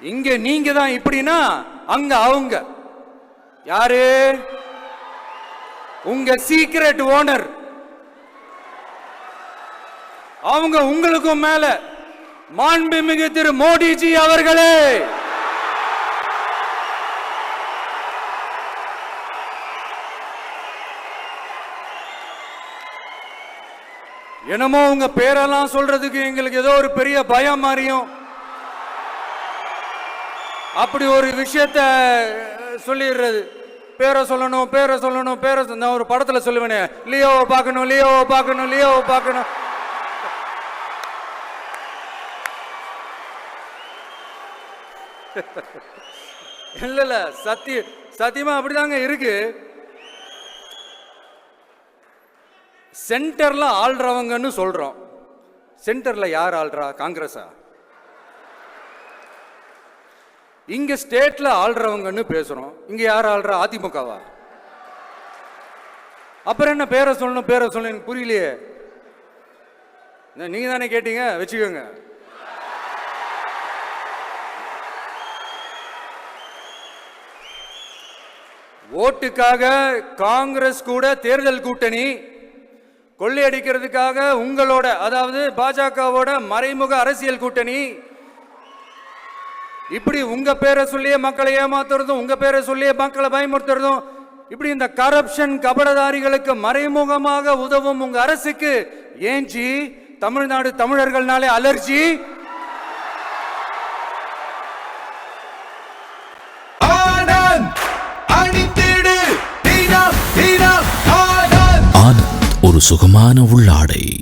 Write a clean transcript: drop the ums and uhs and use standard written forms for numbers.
இங்க நீங்க தான் இப்படின்னா அங்க அவங்க யாரு? உங்க சீக்ரெட் ஓனர். அவங்க உங்களுக்கும் மேல மாண்புமிகு திரு மோடிஜி அவர்களே. என்னமோ உங்க பேரெல்லாம் சொல்றதுக்கு எங்களுக்கு ஏதோ ஒரு பெரிய பயம் மாதிரியும் அப்படி ஒரு விஷயத்த சொல்லிடுறது. பேரை சொல்லணும், பேரை சொல்லணும், பேரை நான் ஒரு படத்துல சொல்லுவேனே, லியோவை பார்க்கணும், லியோவை பார்க்கணும், லியோவை பார்க்கணும். இல்ல இல்ல, சத்தியமா அப்படிதாங்க இருக்கு. சென்டர்ல ஆள்றவங்கன்னு சொல்றோம். சென்டர்ல யார் ஆள்றா? காங்கிரஸா? இங்க ஸ்டேட்ல ஆள்றவங்கன்னு பேசுறோம். இங்க யார் ஆள்றா? அதிமுகவா? அப்புறம் என்ன பேரை சொல்லணும், பேரை சொல்லணும்? எனக்கு புரியலையே. நீங்க தானே கேட்டீங்க, வச்சுக்கோங்க. ஓட்டுக்காக காங்கிரஸ் கூட தேர்தல் கூட்டணி, கொள்ளையடிக்கிறதுக்காக உங்களோட, அதாவது பாஜகவோட மறைமுக அரசியல் கூட்டணி, இப்படி உங்க பேரை சொல்லியே மக்களை ஏமாத்துறதும், உங்க பேரை சொல்லியே மக்களை பயமுறுத்துறதும், இப்படி இந்த கரப்ஷன் கபடதாரிகளுக்கு மறைமுகமாக உதவும் உங்க அரசுக்கு ஏஞ்சி தமிழ்நாடு தமிழர்கள்னாலே அலர்ஜி. ஆனந்த் ஒரு சுகமான உள்ளாடை.